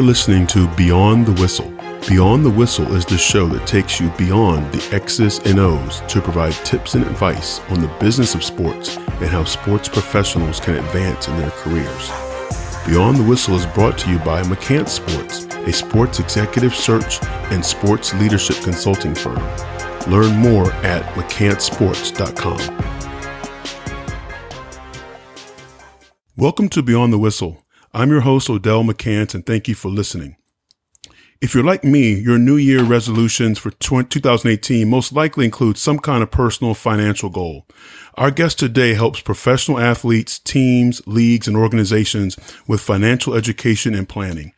are listening to Beyond the Whistle. Beyond the Whistle is the show that takes you beyond the X's and O's to provide tips and advice on the business of sports and how sports professionals can advance in their careers. Beyond the Whistle is brought to you by McCants Sports, a sports executive search and sports leadership consulting firm. Learn more at mccantsports.com. Welcome to Beyond the Whistle. I'm your host, Odell McCants, and thank you for listening. If you're like me, your New Year resolutions for 2018 most likely include some kind of personal financial goal. Our guest today helps professional athletes, teams, leagues, and organizations with financial education and planning.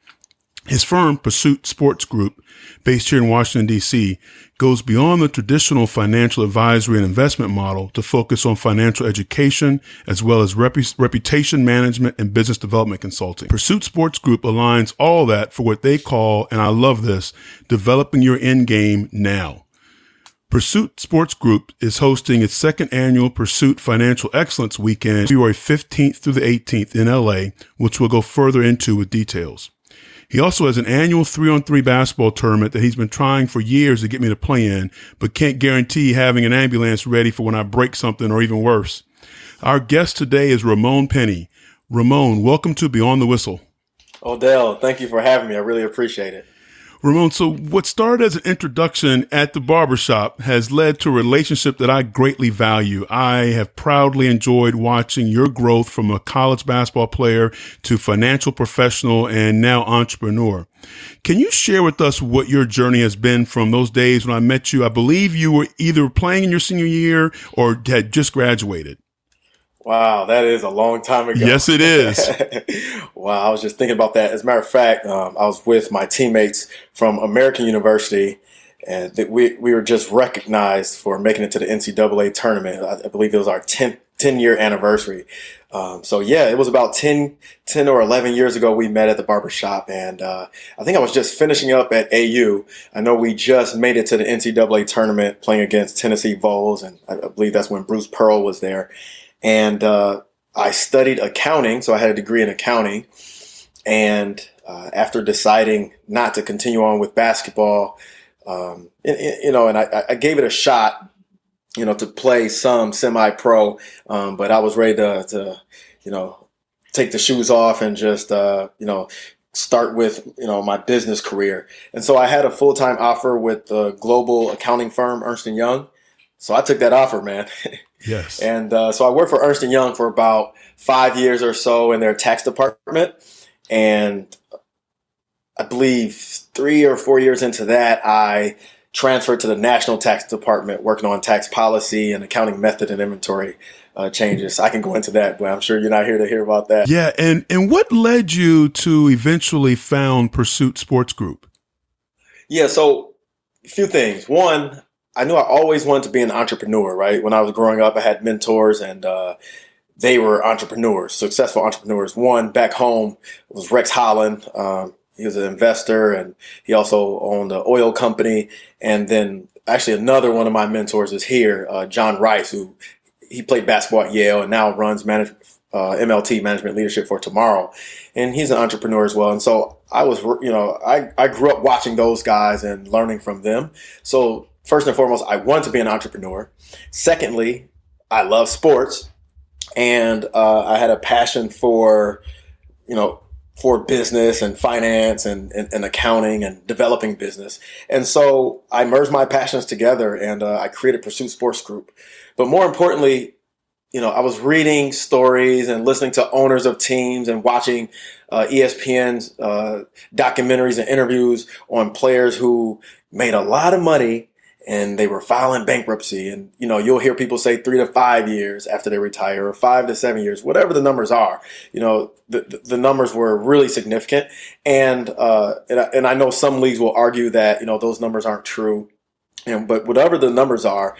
His firm, Pursuit Sports Group, based here in Washington, D.C., goes beyond the traditional financial advisory and investment model to focus on financial education as well as reputation management and business development consulting. Pursuit Sports Group aligns all that for what they call, and I love this, developing your end game now. Pursuit Sports Group is hosting its second annual Pursuit Financial Excellence Weekend, February 15th through the 18th in LA, which we'll go further into with details. He also has an annual 3-on-3 basketball tournament that he's been trying for years to get me to play in, but can't guarantee having an ambulance ready for when I break something or even worse. Our guest today is Romone Penny. Romone, welcome to Beyond the Whistle. Odell, thank you for having me. I really appreciate it. Romone, so what started as an introduction at the barbershop has led to a relationship that I greatly value. I have proudly enjoyed watching your growth from a college basketball player to financial professional and now entrepreneur. Can you share with us what your journey has been from those days when I met you? I believe you were either playing in your senior year or had just graduated. Wow, that is a long time ago. Yes, it is. Wow, I was just thinking about that. As a matter of fact, I was with my teammates from American University, and we were just recognized for making it to the NCAA tournament. I believe it was our 10-year anniversary. So, yeah, it was about 10 or 11 years ago we met at the barbershop, and I think I was just finishing up at AU. I know we just made it to the NCAA tournament playing against Tennessee Vols, and I believe that's when Bruce Pearl was there. And I studied accounting, so I had a degree in accounting. And after deciding not to continue on with basketball, and I gave it a shot, to play some semi-pro, but I was ready to take the shoes off and just, start with, my business career. And so I had a full-time offer with the global accounting firm, Ernst & Young. So I took that offer, man. Yes. And so I worked for Ernst & Young for about 5 years or so in their tax department. And I believe 3 or 4 years into that, I transferred to the national tax department, working on tax policy and accounting method and inventory changes. I can go into that, but I'm sure you're not here to hear about that. Yeah. And what led you to eventually found Pursuit Sports Group? Yeah. So a few things. One, I knew I always wanted to be an entrepreneur, right? When I was growing up, I had mentors and they were entrepreneurs, successful entrepreneurs. One back home was Rex Holland. He was an investor and he also owned an oil company. And then actually another one of my mentors is here, John Rice, who he played basketball at Yale and now runs MLT, Management Leadership for Tomorrow. And he's an entrepreneur as well. And so I was, I grew up watching those guys and learning from them. So first and foremost, I want to be an entrepreneur. Secondly, I love sports, and I had a passion for business and finance and accounting and developing business. And so I merged my passions together, and I created Pursuit Sports Group. But more importantly, I was reading stories and listening to owners of teams and watching ESPN's documentaries and interviews on players who made a lot of money and they were filing bankruptcy. And, you'll hear people say 3 to 5 years after they retire or 5 to 7 years, whatever the numbers are. The numbers were really significant. And I know some leagues will argue that, those numbers aren't true. But whatever the numbers are,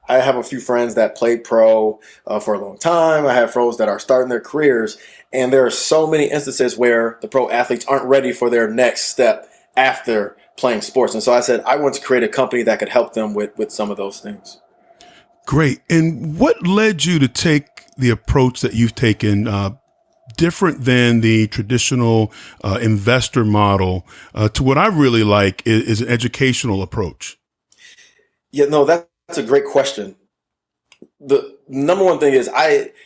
I have a few friends that played pro for a long time. I have pros that are starting their careers. And there are so many instances where the pro athletes aren't ready for their next step after playing sports. And so I said, I want to create a company that could help them with some of those things. Great. And what led you to take the approach that you've taken different than the traditional investor model to what I really like is an educational approach? Yeah, no, that's a great question. The number one thing is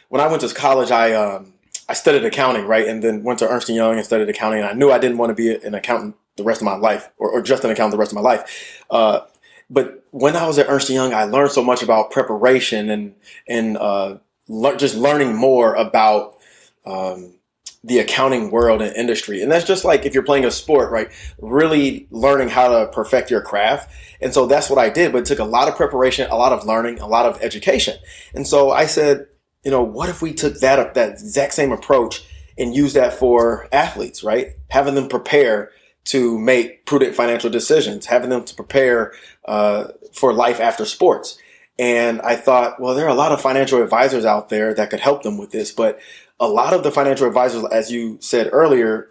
when I went to college, I studied accounting, right? And then went to Ernst & Young and studied accounting. And I knew I didn't want to be an accountant the rest of my life or just an accountant the rest of my life. But when I was at Ernst & Young, I learned so much about preparation and just learning more about the accounting world and industry. And that's just like if you're playing a sport, right? Really learning how to perfect your craft. And so that's what I did. But it took a lot of preparation, a lot of learning, a lot of education. And so I said, what if we took that exact same approach and use that for athletes, right? Having them prepare to make prudent financial decisions, having them to prepare for life after sports. And I thought, well, there are a lot of financial advisors out there that could help them with this. But a lot of the financial advisors, as you said earlier,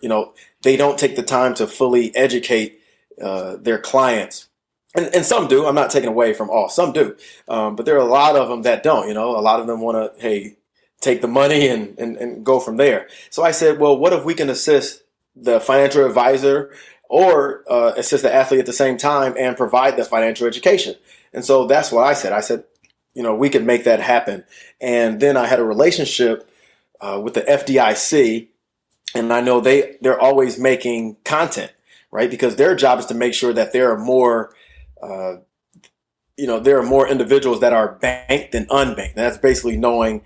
they don't take the time to fully educate their clients. And some do. I'm not taking away from all. Some do. But there are a lot of them that don't. A lot of them want to, take the money and go from there. So I said, well, what if we can assist the financial advisor or assist the athlete at the same time and provide the financial education? And so that's what I said. I said, we could make that happen. And then I had a relationship with the FDIC, and I know they're always making content, right? Because their job is to make sure that there are more individuals that are banked than unbanked. And that's basically knowing,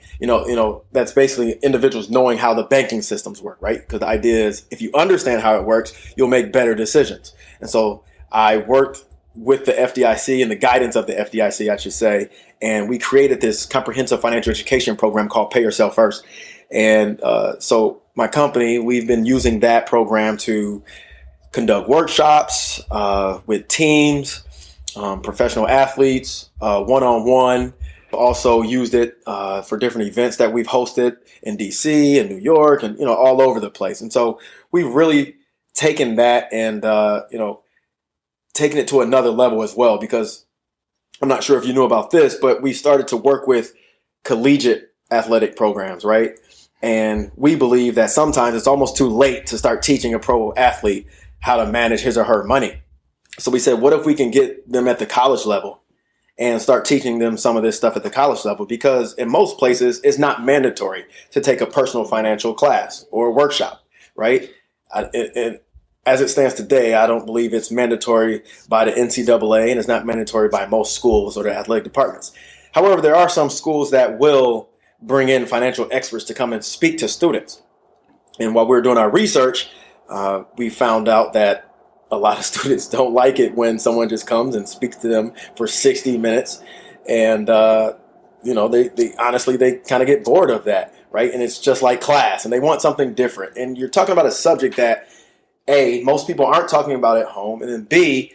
that's basically individuals knowing how the banking systems work, right? Because the idea is if you understand how it works, you'll make better decisions. And so I worked with the FDIC and the guidance of the FDIC, I should say, and we created this comprehensive financial education program called Pay Yourself First. And so my company, we've been using that program to conduct workshops with teams, professional athletes, one-on-one. Also used it for different events that we've hosted in DC and New York and, all over the place. And so we've really taken that and, taken it to another level as well, because I'm not sure if you knew about this, but we started to work with collegiate athletic programs, right? And we believe that sometimes it's almost too late to start teaching a pro athlete how to manage his or her money. So we said, what if we can get them at the college level and start teaching them some of this stuff at the college level? Because in most places, it's not mandatory to take a personal financial class or a workshop, right? As it stands today, I don't believe it's mandatory by the NCAA, and it's not mandatory by most schools or the athletic departments. However, there are some schools that will bring in financial experts to come and speak to students. And while we were doing our research, we found out that a lot of students don't like it when someone just comes and speaks to them for 60 minutes. And, they honestly, they kind of get bored of that, right? And it's just like class, and they want something different. And you're talking about a subject that, A, most people aren't talking about at home. And then B,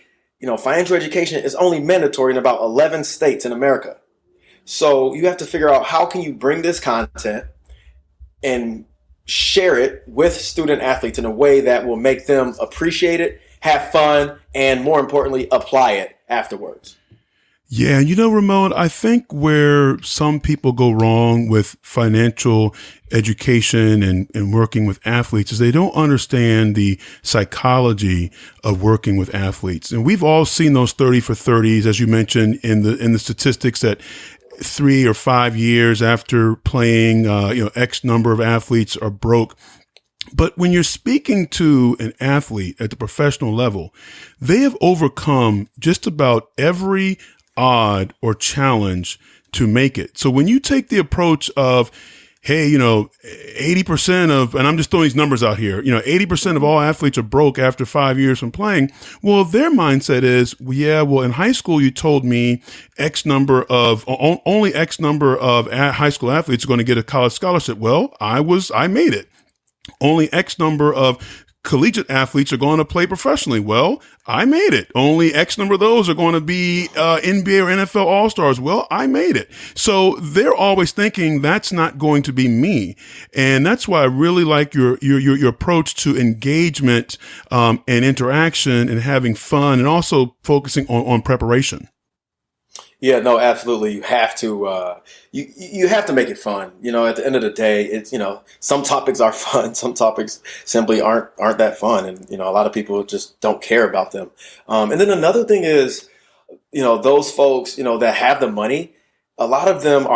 financial education is only mandatory in about 11 states in America. So you have to figure out how can you bring this content and share it with student athletes in a way that will make them appreciate it, have fun, and more importantly, apply it afterwards. Yeah, Romone, I think where some people go wrong with financial education and working with athletes is they don't understand the psychology of working with athletes. And we've all seen those 30 for 30s, as you mentioned in the statistics, that 3 or 5 years after playing, X number of athletes are broke. But when you're speaking to an athlete at the professional level, they have overcome just about every odd or challenge to make it. So when you take the approach of, hey, 80% of, and I'm just throwing these numbers out here, 80% of all athletes are broke after 5 years from playing. Well, their mindset is, in high school, you told me only X number of high school athletes are going to get a college scholarship. Well, I made it. Only X number of collegiate athletes are going to play professionally. Well, I made it. Only X number of those are going to be NBA or NFL All-Stars. Well, I made it. So they're always thinking that's not going to be me. And that's why I really like your approach to engagement and interaction and having fun and also focusing on preparation. Yeah, no, absolutely. You have to you have to make it fun. At the end of the day, it's some topics are fun, some topics simply aren't that fun, and a lot of people just don't care about them. And then another thing is, those folks that have the money, a lot of them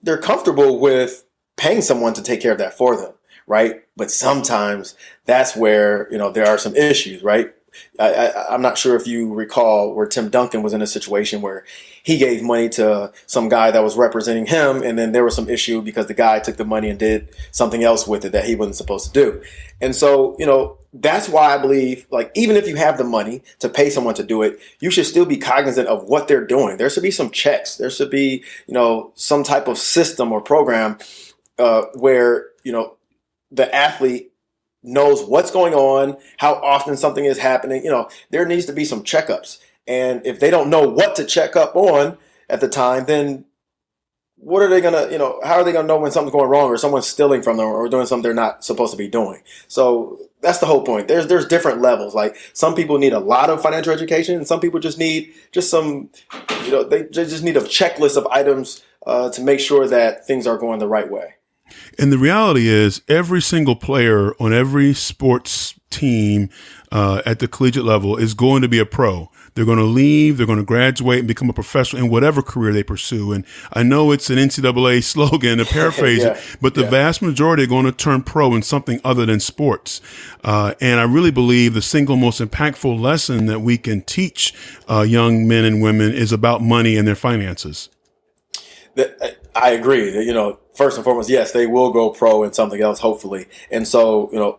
they're comfortable with paying someone to take care of that for them, right? But sometimes that's where there are some issues, right? I'm not sure if you recall where Tim Duncan was in a situation where he gave money to some guy that was representing him, and then there was some issue because the guy took the money and did something else with it that he wasn't supposed to do. And so, that's why I believe, like, even if you have the money to pay someone to do it, you should still be cognizant of what they're doing. There should be some checks. There should be, some type of system or program where, the athlete knows what's going on, how often something is happening. There needs to be some checkups. And if they don't know what to check up on at the time, then what are they going to, how are they going to know when something's going wrong or someone's stealing from them or doing something they're not supposed to be doing? So that's the whole point. There's different levels. Like, some people need a lot of financial education, and some people just need some, they just need a checklist of items to make sure that things are going the right way. And the reality is, every single player on every sports team at the collegiate level is going to be a pro. They're going to leave, they're going to graduate and become a professional in whatever career they pursue. And I know it's an NCAA slogan to paraphrase it, but the vast majority are going to turn pro in something other than sports. And I really believe the single most impactful lesson that we can teach young men and women is about money and their finances. I agree. First and foremost, yes, they will go pro in something else, hopefully. And so,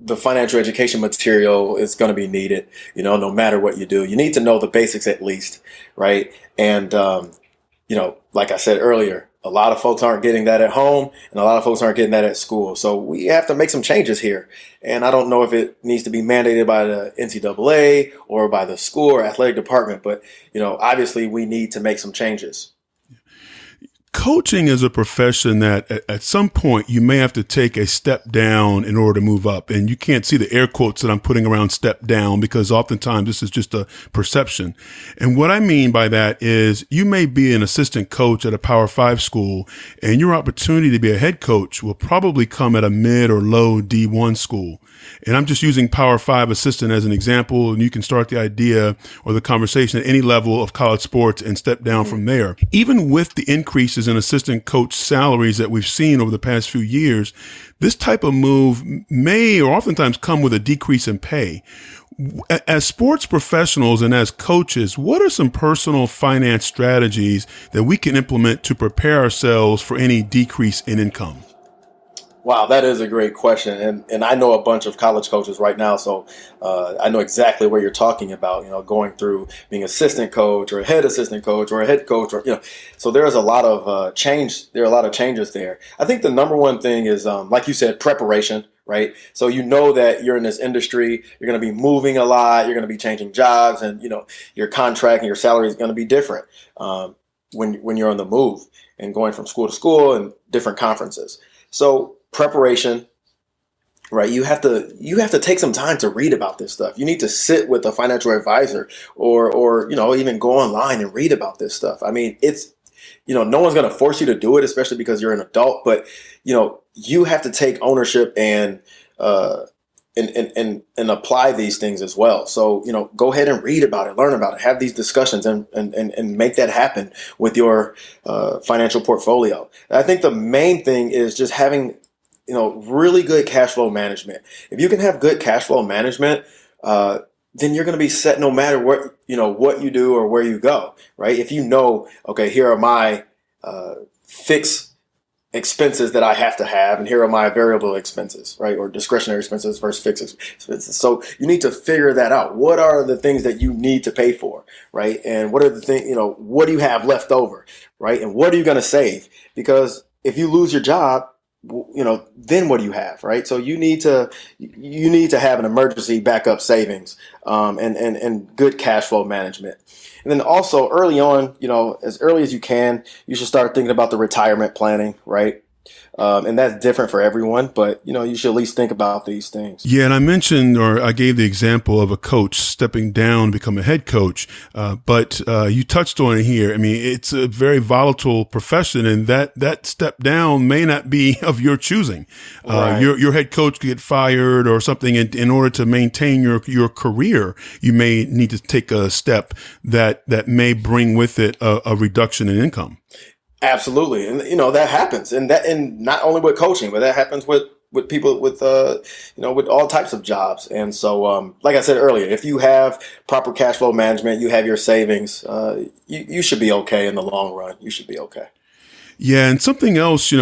the financial education material is going to be needed, no matter what you do. You need to know the basics at least, right? And, like I said earlier, a lot of folks aren't getting that at home, and a lot of folks aren't getting that at school. So we have to make some changes here. And I don't know if it needs to be mandated by the NCAA or by the school or athletic department, but, obviously we need to make some changes. Coaching is a profession that at some point you may have to take a step down in order to move up. And you can't see the air quotes that I'm putting around step down, because oftentimes this is just a perception. And what I mean by that is, you may be an assistant coach at a Power 5 school, and your opportunity to be a head coach will probably come at a mid or low D1 school. And I'm just using Power 5 assistant as an example, and you can start the idea or the conversation at any level of college sports and step down from there. Even with the increases in assistant coach salaries that we've seen over the past few years, this type of move may or oftentimes come with a decrease in pay. As sports professionals and as coaches, what are some personal finance strategies that we can implement to prepare ourselves for any decrease in income? Wow, that is a great question. And I know a bunch of college coaches right now, so I know exactly what you're talking about, going through being assistant coach or a head assistant coach or a head coach, or, so there's a lot of change. There are a lot of changes there. I think the number one thing is, like you said, preparation, right? So that you're in this industry, you're going to be moving a lot, you're going to be changing jobs, and, your contract and your salary is going to be different when you're on the move and going from school to school and different conferences. So preparation, right? You have to take some time to read about this stuff. You need to sit with a financial advisor or even go online and read about this stuff. I mean, it's, no one's going to force you to do it, especially because you're an adult, but, you have to take ownership and apply these things as well. So, go ahead and read about it, learn about it, have these discussions and make that happen with your financial portfolio. And I think the main thing is just having really good cash flow management. If you can have good cash flow management, then you're going to be set no matter what you do or where you go, right? If okay, here are my fixed expenses that I have to have, and here are my variable expenses, right? Or discretionary expenses versus fixed expenses. So you need to figure that out. What are the things that you need to pay for, right? And what are the things, what do you have left over, right? And what are you going to save? Because if you lose your job, then what do you have, right? So you need to have an emergency backup savings, and good cash flow management. And then also early on, as early as you can, you should start thinking about the retirement planning, right? And that's different for everyone, but you should at least think about these things. Yeah, and I mentioned, or I gave the example of a coach stepping down to become a head coach, but you touched on it here. I mean, it's a very volatile profession, and that step down may not be of your choosing. Right. Your head coach could get fired or something. In order to maintain your career, you may need to take a step that may bring with it a reduction in income. Absolutely. And that happens. And not only with coaching, but that happens with people with with all types of jobs. And so like I said earlier, if you have proper cash flow management, you have your savings, you should be okay in the long run. You should be okay. Yeah, and something else,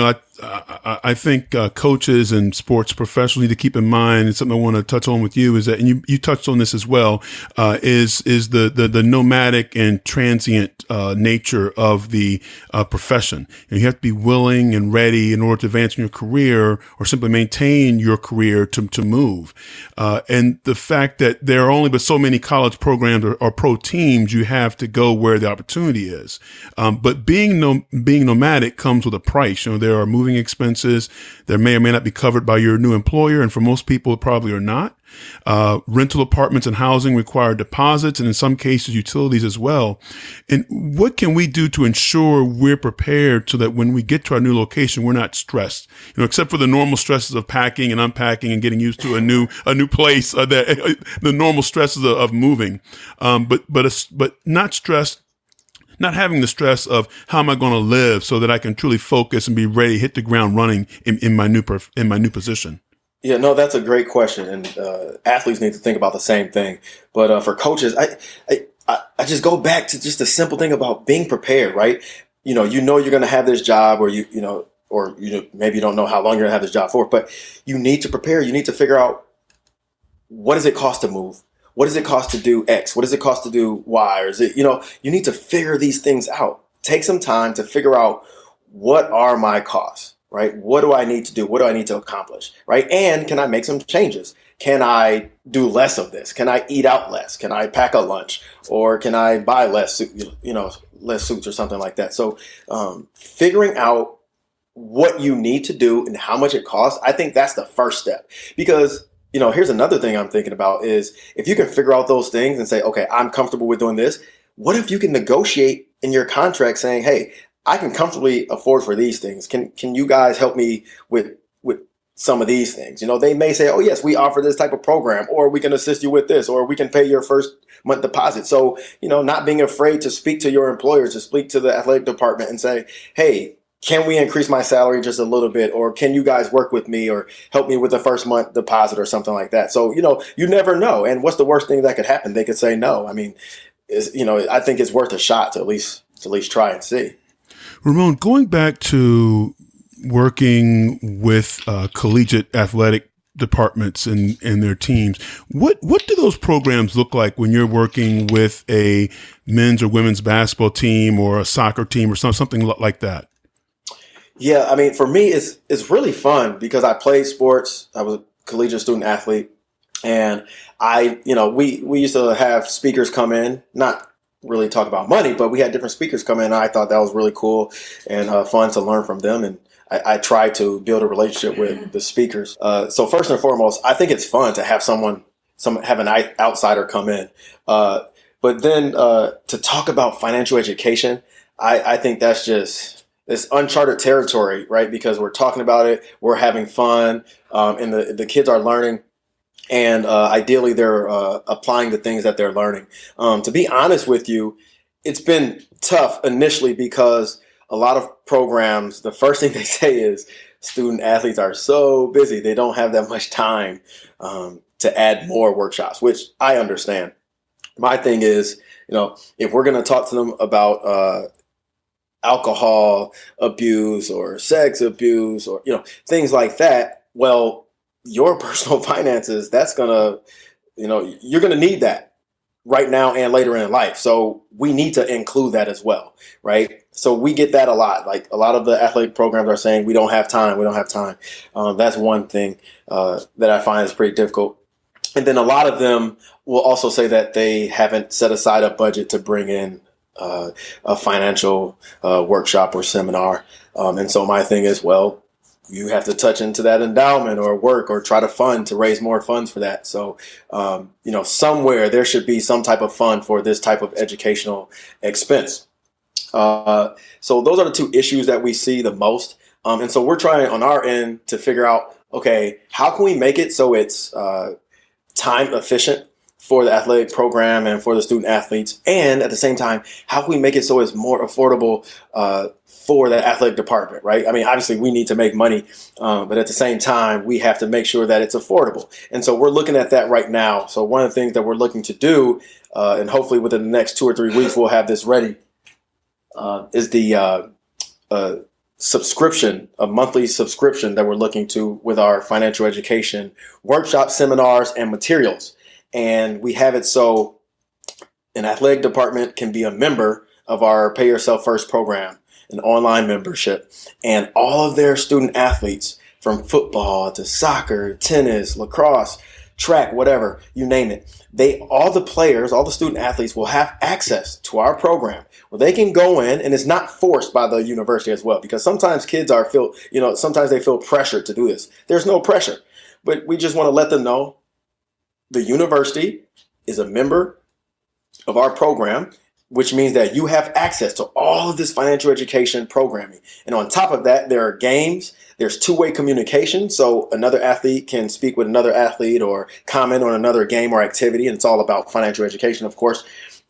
I think coaches and sports professionals need to keep in mind, and something I want to touch on with you is that, and you touched on this as well, is the nomadic and transient nature of the profession. You have to be willing and ready in order to advance in your career or simply maintain your career to move. And the fact that there are only but so many college programs or pro teams, you have to go where the opportunity is. But being nomadic comes with a price. There are moving expenses that may or may not be covered by your new employer. And for most people, it probably are not. Rental apartments and housing require deposits, and in some cases, utilities as well. And what can we do to ensure we're prepared so that when we get to our new location, we're not stressed, except for the normal stresses of packing and unpacking and getting used to a new place, the normal stresses of moving. But not stressed. Not having the stress of how am I going to live so that I can truly focus and be ready, hit the ground running in my new position. Yeah, no, that's a great question, and athletes need to think about the same thing. But for coaches, I just go back to just the simple thing about being prepared, right? You're going to have this job, or maybe you don't know how long you're going to have this job for, but you need to prepare. You need to figure out, what does it cost to move? What does it cost to do X? What does it cost to do Y? Or is it, you need to figure these things out. Take some time to figure out, what are my costs, right? What do I need to do? What do I need to accomplish, right? And can I make some changes? Can I do less of this? Can I eat out less? Can I pack a lunch? Or can I buy less suits or something like that? So figuring out what you need to do and how much it costs, I think that's the first step. Because here's another thing I'm thinking about is, if you can figure out those things and say, okay, I'm comfortable with doing this. What if you can negotiate in your contract saying, hey, I can comfortably afford for these things. Can you guys help me with some of these things? They may say, oh yes, we offer this type of program, or we can assist you with this, or we can pay your first month deposit. So, not being afraid to speak to your employers, to speak to the athletic department and say, hey, can we increase my salary just a little bit? Or can you guys work with me or help me with the first month deposit or something like that? So, you never know. And what's the worst thing that could happen? They could say no. I mean, I think it's worth a shot to at least try and see. Romone, going back to working with collegiate athletic departments and their teams, what do those programs look like when you're working with a men's or women's basketball team or a soccer team or something like that? Yeah, I mean, for me, it's really fun because I played sports. I was a collegiate student athlete, and we used to have speakers come in, not really talk about money, but we had different speakers come in. And I thought that was really cool and fun to learn from them, and I tried to build a relationship with the speakers. So first and foremost, I think it's fun to have have an outsider come in, but then to talk about financial education, I think that's just. It's uncharted territory, right? Because we're talking about it, we're having fun, and the kids are learning, and ideally they're applying the things that they're learning. To be honest with you, it's been tough initially because a lot of programs, the first thing they say is student athletes are so busy, they don't have that much time to add more workshops, which I understand. My thing is, if we're going to talk to them about alcohol abuse or sex abuse or, things like that, well, your personal finances, that's gonna, you're gonna need that right now and later in life. So we need to include that as well, right? So we get that a lot. Like a lot of the athletic programs are saying, we don't have time. That's one thing that I find is pretty difficult. And then a lot of them will also say that they haven't set aside a budget to bring in a financial workshop or seminar. And so my thing is, well, you have to touch into that endowment or work or try to fund to raise more funds for that. So, somewhere there should be some type of fund for this type of educational expense. So those are the two issues that we see the most. And so we're trying on our end to figure out, okay, how can we make it so it's time efficient for the athletic program and for the student athletes? And at the same time, how can we make it so it's more affordable for the athletic department, right? I mean, obviously we need to make money, but at the same time, we have to make sure that it's affordable. And so we're looking at that right now. So one of the things that we're looking to do, and hopefully within the next 2 or 3 weeks, we'll have this ready, is the subscription, a monthly subscription that we're looking to with our financial education workshops, seminars, and materials. And we have it so an athletic department can be a member of our Pay Yourself First program, an online membership, and all of their student athletes from football to soccer, tennis, lacrosse, track, whatever, you name it. All the players, all the student athletes will have access to our program where they can go in, and it's not forced by the university as well, because sometimes kids sometimes they feel pressure to do this. There's no pressure, but we just want to let them know the university is a member of our program, which means that you have access to all of this financial education programming. And on top of that, there are games, there's two-way communication. So another athlete can speak with another athlete or comment on another game or activity. And it's all about financial education, of course.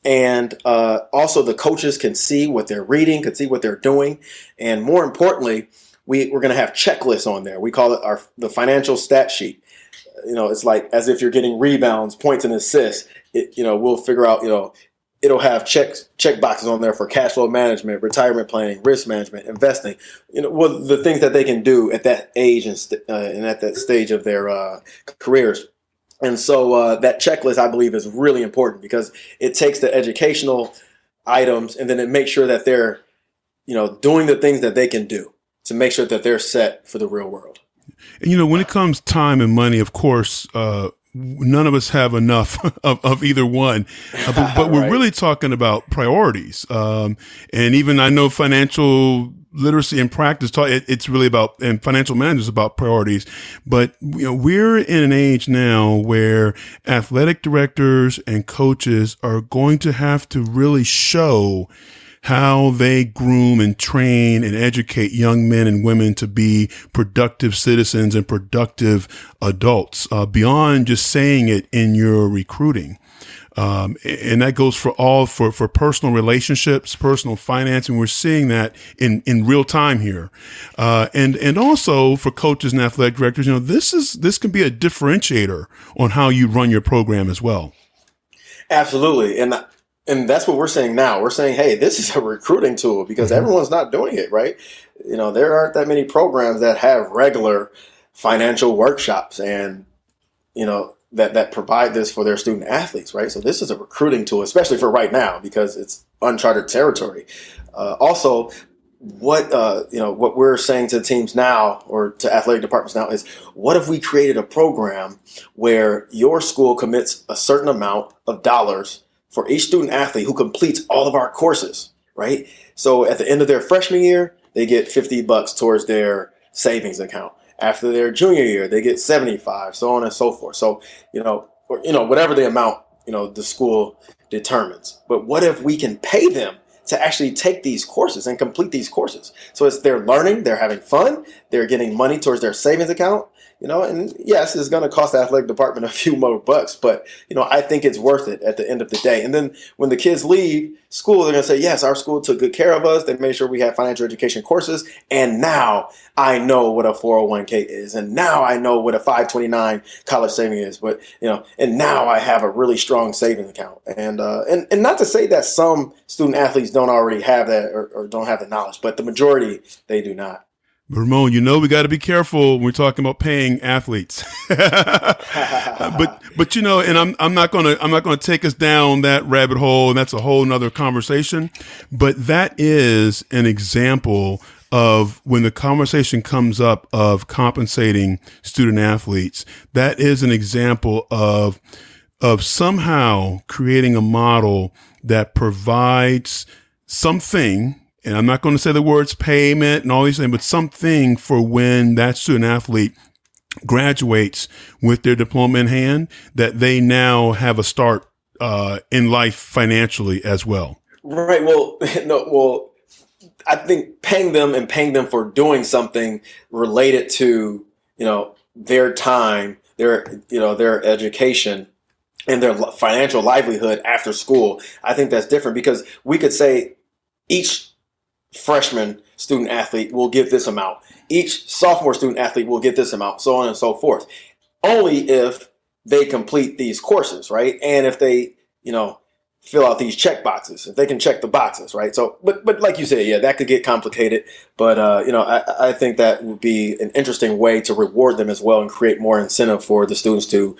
And also the coaches can see what they're reading, can see what they're doing. And more importantly, we're going to have checklists on there. We call it the financial stat sheet. It's like as if you're getting rebounds, points, and assists. We'll figure out, it'll have check boxes on there for cash flow management, retirement planning, risk management, investing. The things that they can do at that age and at that stage of their careers. And so that checklist, I believe, is really important because it takes the educational items and then it makes sure that they're, doing the things that they can do to make sure that they're set for the real world. And, when it comes time and money, of course, none of us have enough of either one, but we're Right. really talking about priorities. And even I know financial literacy and practice, it's really about, and financial management is about priorities. But we're in an age now where athletic directors and coaches are going to have to really show how they groom and train and educate young men and women to be productive citizens and productive adults, beyond just saying it in your recruiting. And that goes for personal relationships, personal financing. We're seeing that in real time here. And also for coaches and athletic directors, this can be a differentiator on how you run your program as well. Absolutely. And that's what we're saying now. We're saying, hey, this is a recruiting tool because everyone's not doing it, right? There aren't that many programs that have regular financial workshops and, that provide this for their student athletes, right? So this is a recruiting tool, especially for right now because it's uncharted territory. Also, what we're saying to teams now or to athletic departments now is, what if we created a program where your school commits a certain amount of dollars for each student athlete who completes all of our courses, right? So at the end of their freshman year, they get $50 towards their savings account. After their junior year, they get 75, so on and so forth. So, whatever the amount, the school determines. But what if we can pay them to actually take these courses and complete these courses? So they're learning, they're having fun, they're getting money towards their savings account, and yes, it's going to cost the athletic department a few more bucks, but, I think it's worth it at the end of the day. And then when the kids leave school, they're going to say, yes, our school took good care of us. They made sure we had financial education courses. And now I know what a 401k is. And now I know what a 529 college saving is. But, and now I have a really strong savings account. And not to say that some student athletes don't already have that or don't have the knowledge, but the majority, they do not. Ramone, we got to be careful when we're talking about paying athletes. but and I'm not gonna take us down that rabbit hole, and that's a whole nother conversation. But that is an example of when the conversation comes up of compensating student athletes. That is an example of somehow creating a model that provides something and I'm not going to say the words payment and all these things, but something for when that student athlete graduates with their diploma in hand, that they now have a start in life financially as well. Right. Well, no, well, I think paying them for doing something related to, their time, their education and their financial livelihood after school. I think that's different, because we could say each freshman student athlete will get this amount. Each sophomore student athlete will get this amount, so on and so forth. Only if they complete these courses, right? And if they, fill out these check boxes, if they can check the boxes, right? So, but like you said, yeah, that could get complicated. But, I think that would be an interesting way to reward them as well and create more incentive for the students to,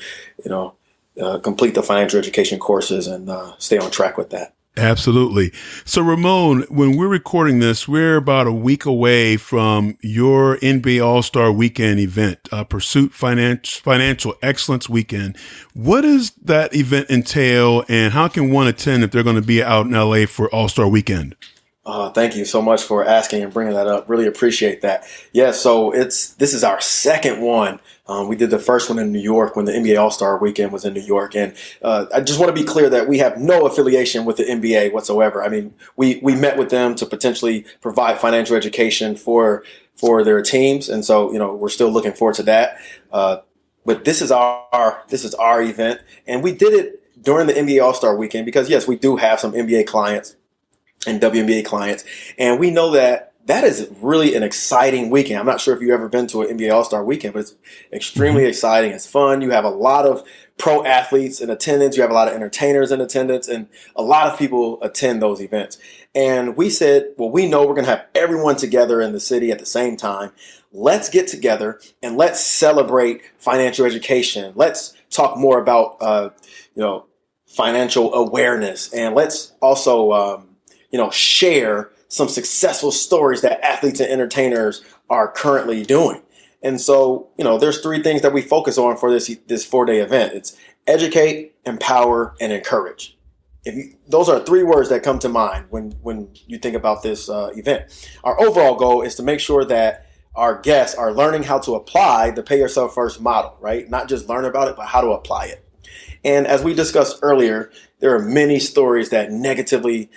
complete the financial education courses and stay on track with that. Absolutely. So, Romone, when we're recording this, we're about a week away from your NBA AllStar Weekend event, Pursuit Financial Excellence Weekend. What does that event entail, and how can one attend if they're going to be out in LA for AllStar Weekend? Thank you so much for asking and bringing that up. Really appreciate that. Yeah, so this is our second one. We did the first one in New York when the NBA All-Star Weekend was in New York. And I just want to be clear that we have no affiliation with the NBA whatsoever. I mean, we met with them to potentially provide financial education for their teams. And so, we're still looking forward to that. But this is our event. And we did it during the NBA All-Star Weekend because, yes, we do have some NBA clients and WNBA clients. And we know that is really an exciting weekend. I'm not sure if you've ever been to an NBA All-Star Weekend, but it's extremely exciting. It's fun. You have a lot of pro athletes in attendance. You have a lot of entertainers in attendance, and a lot of people attend those events. And we said, well, we know we're going to have everyone together in the city at the same time. Let's get together and let's celebrate financial education. Let's talk more about, financial awareness. And let's also, share some successful stories that athletes and entertainers are currently doing. And so, there's three things that we focus on for this 4-day event. It's educate, empower, and encourage. Those are three words that come to mind when you think about this event. Our overall goal is to make sure that our guests are learning how to apply the pay yourself first model, right? Not just learn about it, but how to apply it. And as we discussed earlier, there are many stories that negatively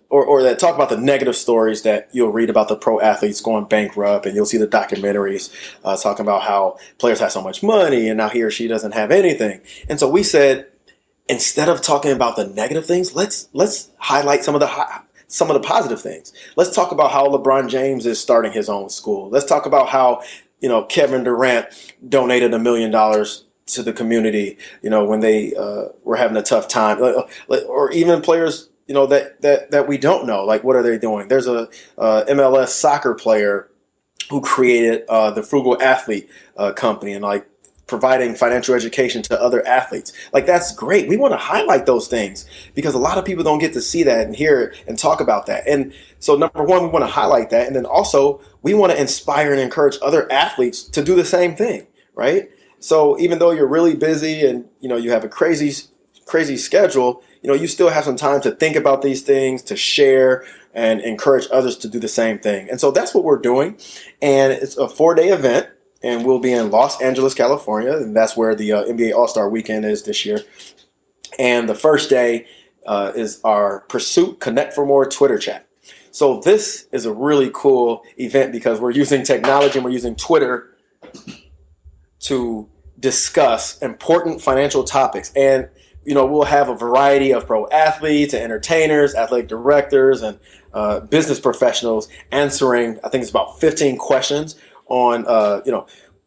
or that talk about the negative stories that you'll read about the pro athletes going bankrupt, and you'll see the documentaries talking about how players have so much money and now he or she doesn't have anything. And so we said, instead of talking about the negative things, let's highlight some of the positive things. Let's talk about how LeBron James is starting his own school. Let's talk about how, Kevin Durant donated $1 million to the community, when they were having a tough time, or even players, that we don't know, like what are they doing? There's a MLS soccer player who created the Frugal Athlete company and like providing financial education to other athletes. Like, that's great. We want to highlight those things because a lot of people don't get to see that and hear it and talk about that. And so number one, we want to highlight that. And then also we want to inspire and encourage other athletes to do the same thing, right? So even though you're really busy and, you have a crazy schedule, you still have some time to think about these things, to share and encourage others to do the same thing. And so that's what we're doing. And it's a 4-day event, and we'll be in Los Angeles, California. And that's where the NBA All-Star Weekend is this year. And the first day is our Pursuit Connect for More Twitter chat. So this is a really cool event because we're using technology and we're using Twitter to discuss important financial topics. And, we'll have a variety of pro athletes and entertainers, athletic directors, and business professionals answering, I think it's about 15 questions on,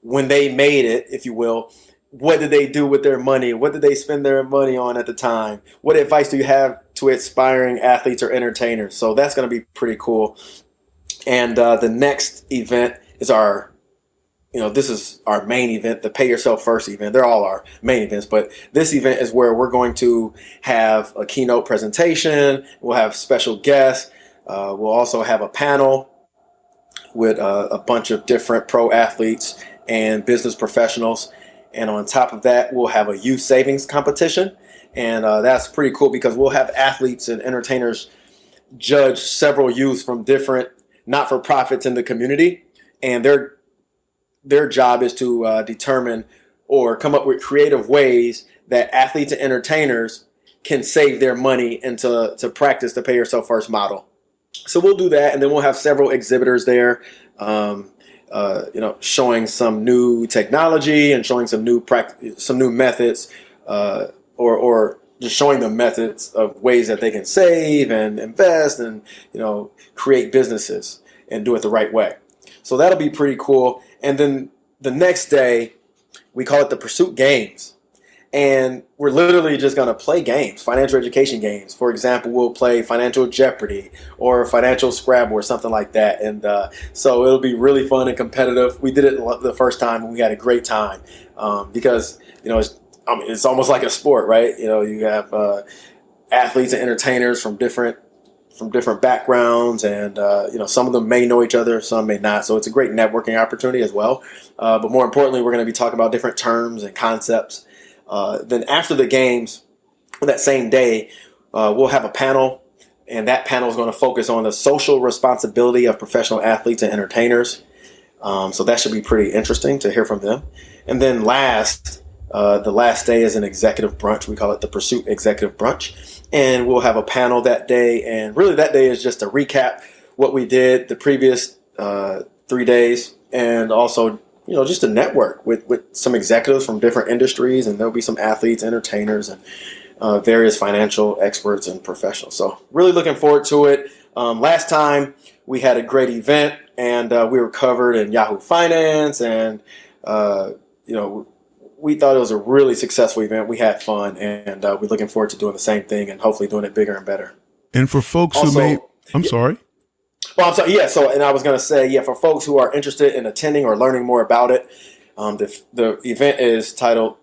when they made it, if you will. What did they do with their money? What did they spend their money on at the time? What advice do you have to aspiring athletes or entertainers? So that's going to be pretty cool. And the next event is this is our main event, the Pay Yourself First event. They're all our main events, but this event is where we're going to have a keynote presentation. We'll have special guests. We'll also have a panel with a bunch of different pro athletes and business professionals. And on top of that, we'll have a youth savings competition. And that's pretty cool because we'll have athletes and entertainers judge several youth from different not-for-profits in the community, and their job is to determine or come up with creative ways that athletes and entertainers can save their money and to practice the pay yourself first model. So we'll do that, and then we'll have several exhibitors there, showing some new technology and showing some new methods, or just showing them methods of ways that they can save and invest and create businesses and do it the right way. So that'll be pretty cool. And then the next day, we call it the Pursuit Games. And we're literally just going to play games, financial education games. For example, we'll play Financial Jeopardy or Financial Scrabble or something like that. And so it'll be really fun and competitive. We did it the first time and we had a great time because, it's almost like a sport, right? You have athletes and entertainers from different backgrounds, and some of them may know each other, some may not. So it's a great networking opportunity as well. But more importantly, we're going to be talking about different terms and concepts. Then after the games, that same day, we'll have a panel, and that panel is going to focus on the social responsibility of professional athletes and entertainers. So that should be pretty interesting to hear from them. And then the last day is an executive brunch. We call it the Pursuit Executive Brunch. And we'll have a panel that day. And really that day is just to recap what we did the previous 3 days, and also, just to network with some executives from different industries. And there'll be some athletes, entertainers, and various financial experts and professionals. So really looking forward to it. Last time we had a great event, and we were covered in Yahoo Finance, and, we thought it was a really successful event. We had fun, and we're looking forward to doing the same thing and hopefully doing it bigger and better. And for folks I'm sorry. Well, I'm sorry. Yeah. So, and I was going to say, for folks who are interested in attending or learning more about it, the event is titled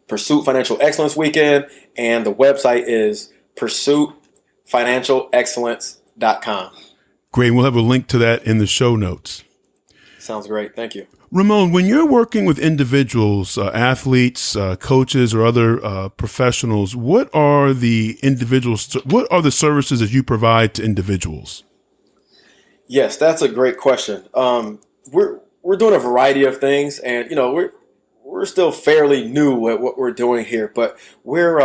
Pursuit Financial Excellence Weekend, and the website is pursuitfinancialexcellence.com. Great. We'll have a link to that in the show notes. Sounds great. Thank you. Ramone, when you're working with individuals, athletes, coaches, or other professionals, what are the services that you provide to individuals? Yes, that's a great question. We're doing a variety of things, and we're still fairly new at what we're doing here. But we're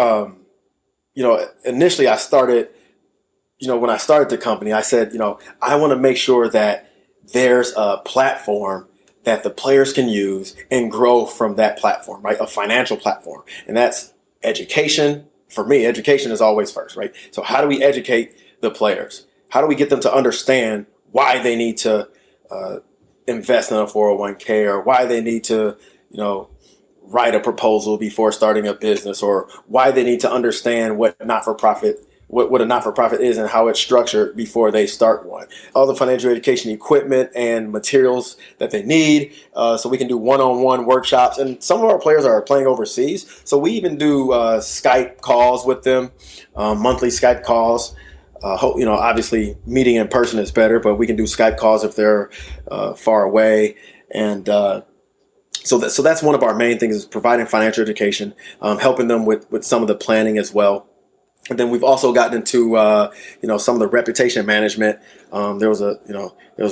initially I started, when I started the company, I said, I want to make sure that there's a platform that the players can use and grow from that platform, right? A financial platform. And that's education. For me, education is always first, right? So how do we educate the players? How do we get them to understand why they need to invest in a 401k, or why they need to, write a proposal before starting a business, or why they need to understand what a not-for-profit is and how it's structured before they start one. All the financial education equipment and materials that they need, so we can do one-on-one workshops. And some of our players are playing overseas, so we even do Skype calls with them, monthly Skype calls. Obviously meeting in person is better, but we can do Skype calls if they're far away. And so that's one of our main things, is providing financial education, helping them with some of the planning as well. And then we've also gotten into, some of the reputation management. There was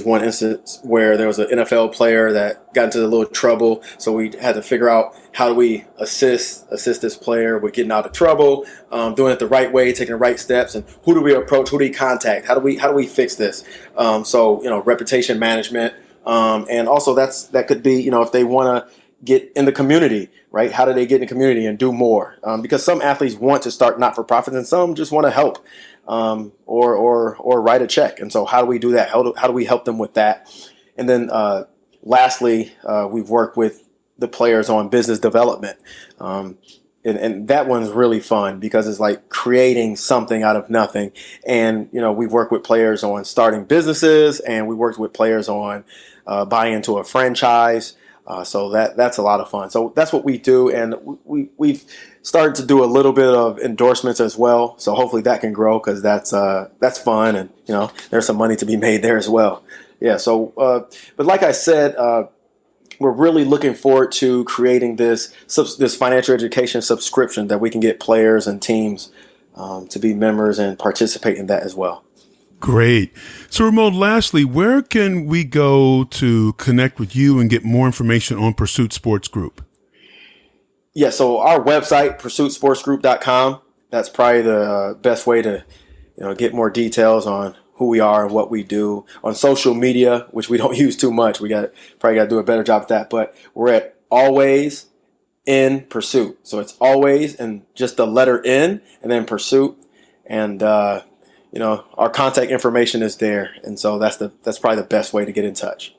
one instance where there was an NFL player that got into a little trouble. So we had to figure out, how do we assist this player with getting out of trouble, doing it the right way, taking the right steps, and who do we approach? Who do we contact? How do we fix this? Reputation management. And also that could be, if they want to get in the community, right? How do they get in the community and do more? Because some athletes want to start not-for-profits, and some just want to help, or write a check. And so how do we do that? How do we help them with that? And then lastly, we've worked with the players on business development. And that one's really fun, because it's like creating something out of nothing. And, we've worked with players on starting businesses, and we worked with players on buying into a franchise. So that's a lot of fun. So that's what we do. And we've started to do a little bit of endorsements as well. So hopefully that can grow, because that's fun. And, there's some money to be made there as well. Yeah. So, but like I said, we're really looking forward to creating this financial education subscription that we can get players and teams to be members and participate in that as well. Great. So, Romone, lastly, where can we go to connect with you and get more information on Pursuit Sports Group? Yeah, so our website, pursuitsportsgroup.com, that's probably the best way to get more details on who we are and what we do. On social media, which we don't use too much, we probably got to do a better job at that. But we're at Always in Pursuit. So it's Always and just the letter N and then Pursuit. And our contact information is there, and so that's probably the best way to get in touch.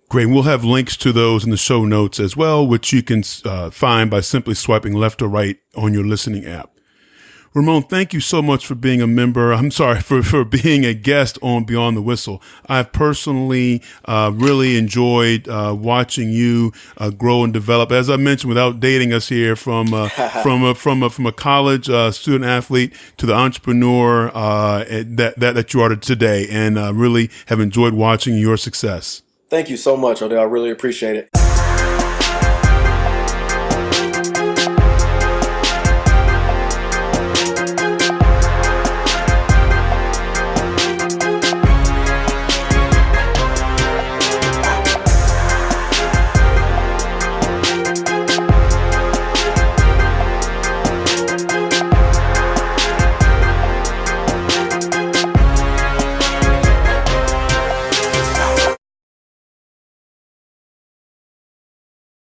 Great. We'll have links to those in the show notes as well, which you can find by simply swiping left or right on your listening app. Romone, thank you so much for being for being a guest on Beyond the Whistle. I've personally really enjoyed watching you grow and develop. As I mentioned, without dating us here, from a college student athlete to the entrepreneur that you are today, and really have enjoyed watching your success. Thank you so much, Odell. I really appreciate it.